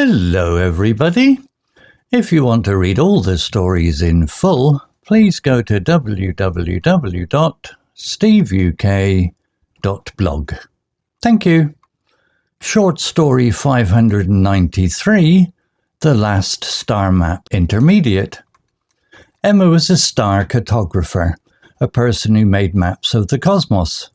Hello everybody! If you want to read all the stories in full, please go to www.steveuk.blog. Thank you. Short story 593, The Last Star Map Intermediate. Emma was a star cartographer, a person who made maps of the cosmos.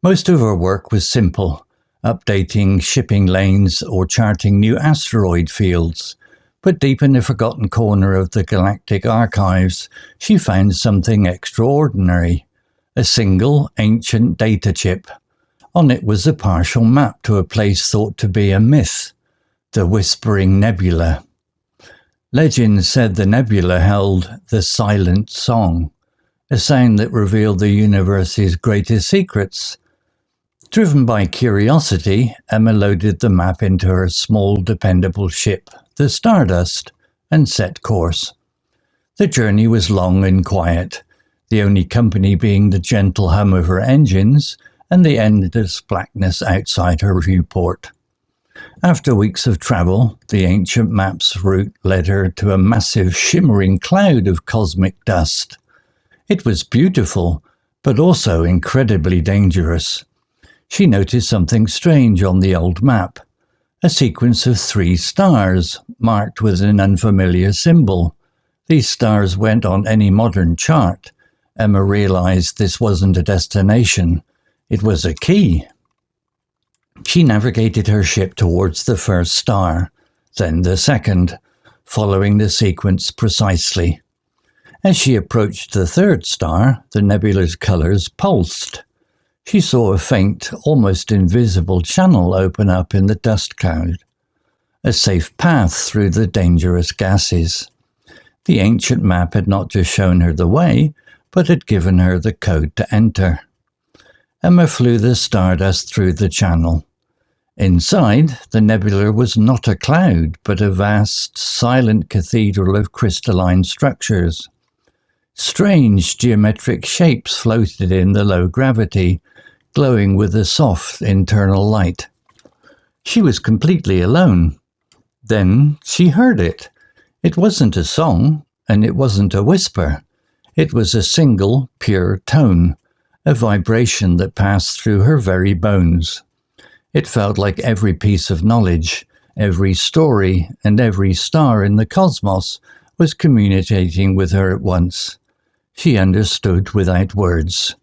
Most of her work was simple, updating shipping lanes or charting new asteroid fields. But deep in the forgotten corner of the Galactic Archives, she found something extraordinary. A single, ancient data chip. On it was a partial map to a place thought to be a myth, the Whispering Nebula. Legend said the nebula held the silent song, a sound that revealed the universe's greatest secrets. Driven by curiosity, Emma loaded the map into her small, dependable ship, the Stardust, and set course. The journey was long and quiet, the only company being the gentle hum of her engines and the endless blackness outside her viewport. After weeks of travel, the ancient map's route led her to a massive, shimmering cloud of cosmic dust. It was beautiful, but also incredibly dangerous. She noticed something strange on the old map, a sequence of 3 stars, marked with an unfamiliar symbol. These stars went on any modern chart. Emma realized this wasn't a destination, it was a key. She navigated her ship towards the first star, then the second, following the sequence precisely. As she approached the third star, the nebula's colors pulsed. She saw a faint, almost invisible channel open up in the dust cloud, a safe path through the dangerous gases. The ancient map had not just shown her the way, but had given her the code to enter. Emma flew the Stardust through the channel. Inside, the nebula was not a cloud, but a vast, silent cathedral of crystalline structures. Strange geometric shapes floated in the low gravity, glowing with a soft internal light. She was completely alone. Then she heard it. It wasn't a song, and it wasn't a whisper. It was a single, pure tone, a vibration that passed through her very bones. It felt like every piece of knowledge, every story, and every star in the cosmos was communicating with her at once. She understood without words.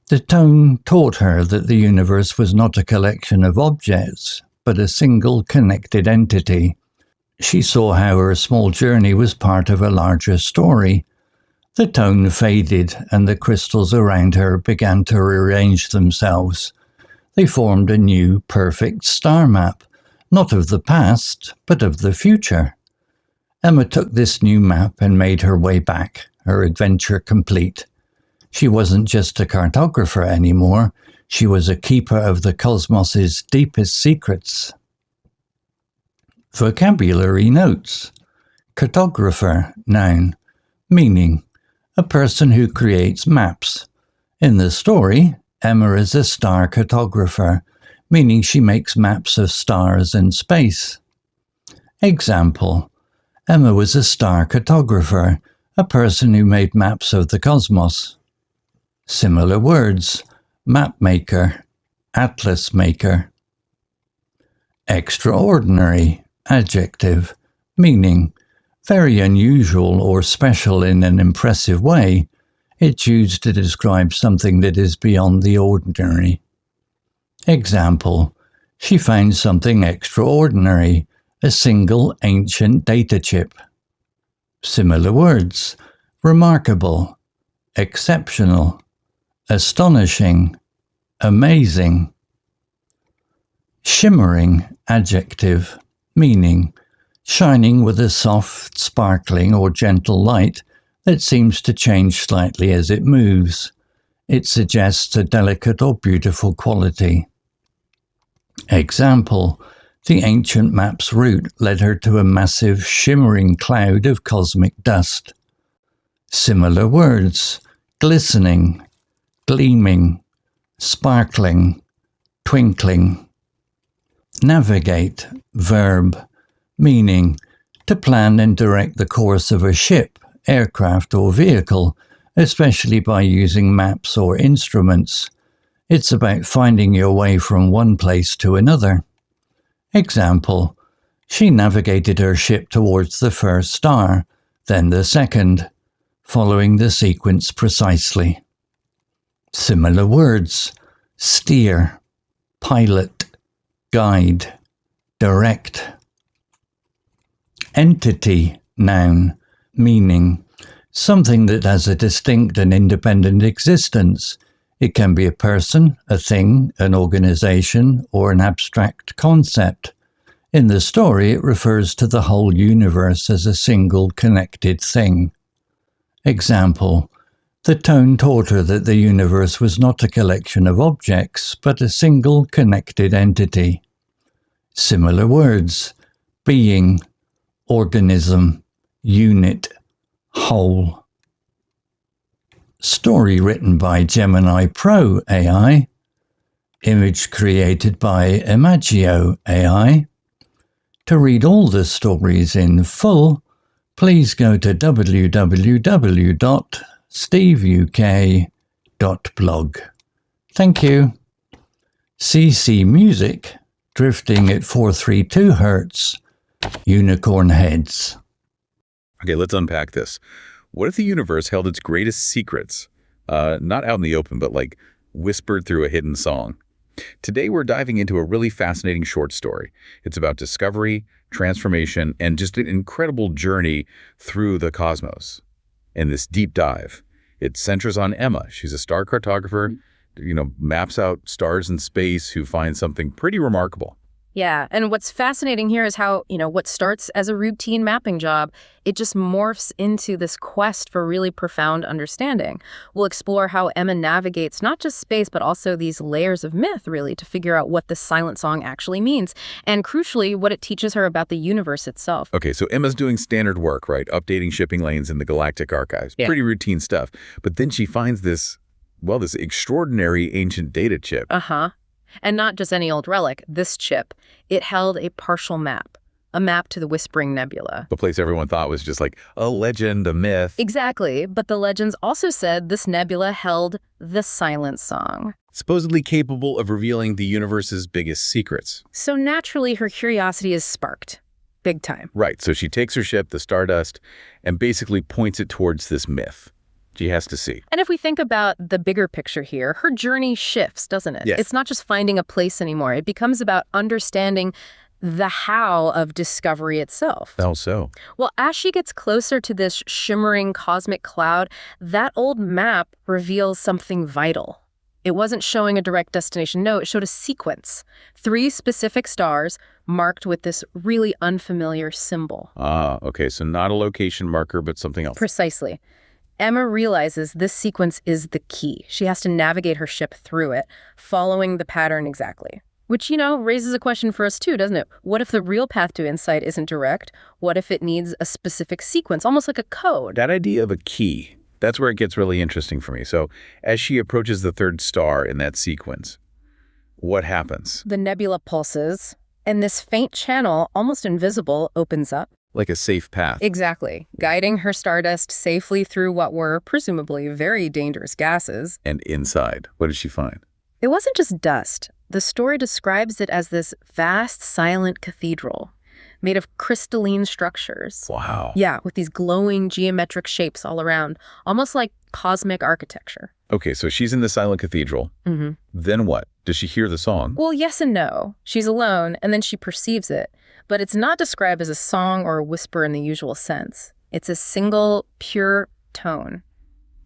The tone taught her that the universe was not a collection of objects, but a single connected entity. She saw how her small journey was part of a larger story. The tone faded, and the crystals around her began to rearrange themselves. They formed a new, perfect star map, not of the past, but of the future. Emma took this new map and made her way back, her adventure complete. She wasn't just a cartographer anymore, she was a keeper of the cosmos's deepest secrets. Vocabulary notes. Cartographer, noun. Meaning, a person who creates maps. In the story, Emma is a star cartographer, meaning she makes maps of stars and space. Example, Emma was a star cartographer, a person who made maps of the cosmos. Similar words, map maker, atlas maker. Extraordinary, adjective, meaning very unusual or special in an impressive way. It's used to describe something that is beyond the ordinary. Example, she found something extraordinary, a single ancient data chip. Similar words, remarkable, exceptional, astonishing, amazing. Shimmering, adjective, meaning shining with a soft, sparkling or gentle light that seems to change slightly as it moves. It suggests a delicate or beautiful quality. Example, the ancient map's route led her to a massive, shimmering cloud of cosmic dust. Similar words, glistening, gleaming, sparkling, twinkling. Navigate, verb, meaning to plan and direct the course of a ship, aircraft, or vehicle, especially by using maps or instruments. It's about finding your way from one place to another. Example, she navigated her ship towards the first star, then the second, following the sequence precisely. Similar words: steer, pilot, guide, direct. Entity, noun, meaning something that has a distinct and independent existence. It can be a person, a thing, an organization, or an abstract concept. In the story, it refers to the whole universe as a single connected thing. Example, the tone taught her that the universe was not a collection of objects, but a single connected entity. Similar words: being, organism, unit, whole. Story written by Gemini Pro AI. Image created by Imagio AI. To read all the stories in full, please go to www.steveuk.blog. Thank you. CC Music, drifting at 432 Hz, Unicorn Heads. Okay, let's unpack this. What if the universe held its greatest secrets, not out in the open, but like whispered through a hidden song? Today, we're diving into a really fascinating short story. It's about discovery, transformation, and just an incredible journey through the cosmos. In this deep dive, it centers on Emma. She's a star cartographer, maps out stars in space, who finds something pretty remarkable. Yeah, and what's fascinating here is how, what starts as a routine mapping job, it just morphs into this quest for really profound understanding. We'll explore how Emma navigates not just space, but also these layers of myth, really, to figure out what the silent song actually means, and crucially, what it teaches her about the universe itself. Okay, so Emma's doing standard work, right? Updating shipping lanes in the Galactic Archives. Yeah. Pretty routine stuff. But then she finds this extraordinary ancient data chip. Uh-huh. And not just any old relic. This chip, it held a partial map, a map to the Whispering Nebula. The place everyone thought was just like a legend, a myth. Exactly, but the legends also said this nebula held the silent song, supposedly capable of revealing the universe's biggest secrets. So naturally, her curiosity is sparked. Big time. Right, so she takes her ship, the Stardust, and basically points it towards this myth. She has to see. And if we think about the bigger picture here, her journey shifts, doesn't it? Yes. It's not just finding a place anymore. It becomes about understanding the how of discovery itself. How so? Well, as she gets closer to this shimmering cosmic cloud, that old map reveals something vital. It wasn't showing a direct destination. No, it showed a sequence. 3 specific stars marked with this really unfamiliar symbol. Ah, okay. So not a location marker, but something else. Precisely. Emma realizes this sequence is the key. She has to navigate her ship through it, following the pattern exactly. Which, raises a question for us too, doesn't it? What if the real path to insight isn't direct? What if it needs a specific sequence, almost like a code? That idea of a key, that's where it gets really interesting for me. So as she approaches the 3rd star in that sequence, what happens? The nebula pulses, and this faint channel, almost invisible, opens up. Like a safe path. Exactly, guiding her Stardust safely through what were presumably very dangerous gases. And inside, what did she find? It wasn't just dust. The story describes it as this vast, silent cathedral made of crystalline structures. Wow. Yeah, with these glowing geometric shapes all around, almost like cosmic architecture. Okay, so she's in the silent cathedral. Mm-hmm. Then what? Does she hear the song? Well, yes and no. She's alone, and then she perceives it. But it's not described as a song or a whisper in the usual sense. It's a single, pure tone,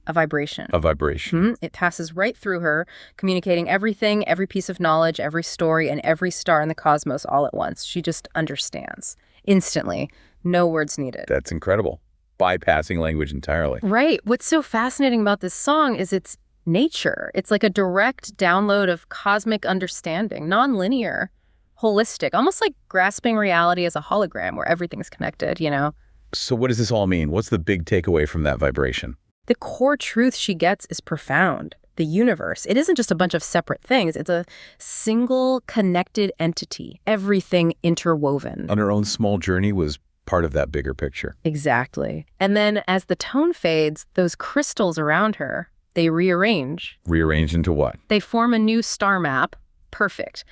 a vibration. A vibration. It passes right through her, communicating everything, every piece of knowledge, every story, and every star in the cosmos all at once. She just understands. Instantly. No words needed. That's incredible. Bypassing language entirely. Right. What's so fascinating about this song is its nature. It's like a direct download of cosmic understanding, non-linear, holistic, almost like grasping reality as a hologram where everything's connected, So what does this all mean? What's the big takeaway from that vibration? The core truth she gets is profound. the universe. It isn't just a bunch of separate things. It's a single connected entity, everything interwoven. And her own small journey was part of that bigger picture. Exactly. And then as the tone fades, those crystals around her, they rearrange. Rearrange into what? They form a new star map. Perfect.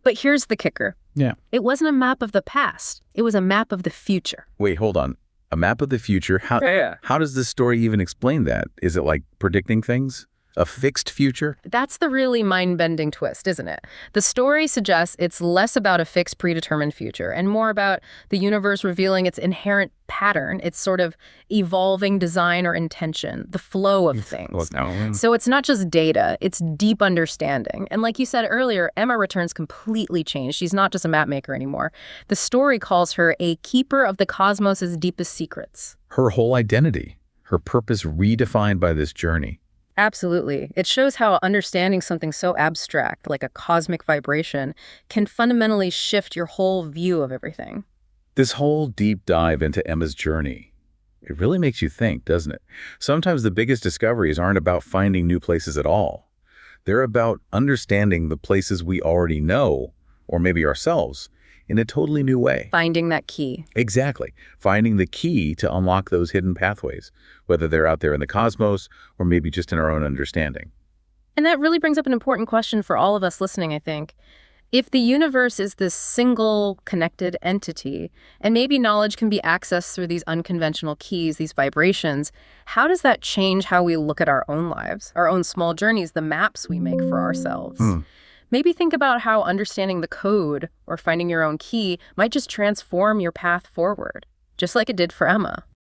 But here's the kicker. Yeah. It wasn't a map of the past. It was a map of the future. Wait, hold on. A map of the future? How does this story even explain that? Is it like predicting things? A fixed future? That's the really mind-bending twist, isn't it? The story suggests it's less about a fixed, predetermined future and more about the universe revealing its inherent pattern, its sort of evolving design or intention, the flow of things. So it's not just data, it's deep understanding. And like you said earlier, Emma returns completely changed. She's not just a map maker anymore. The story calls her a keeper of the cosmos's deepest secrets. Her whole identity, her purpose redefined by this journey. Absolutely. It shows how understanding something so abstract, like a cosmic vibration, can fundamentally shift your whole view of everything. This whole deep dive into Emma's journey, it really makes you think, doesn't it? Sometimes the biggest discoveries aren't about finding new places at all. They're about understanding the places we already know, or maybe ourselves, in a totally new way. Finding that key. Exactly. Finding the key to unlock those hidden pathways, whether they're out there in the cosmos or maybe just in our own understanding. And that really brings up an important question for all of us listening, I think. If the universe is this single connected entity, and maybe knowledge can be accessed through these unconventional keys, these vibrations, how does that change how we look at our own lives, our own small journeys, the maps we make for ourselves? Maybe think about how understanding the code or finding your own key might just transform your path forward, just like it did for Emma.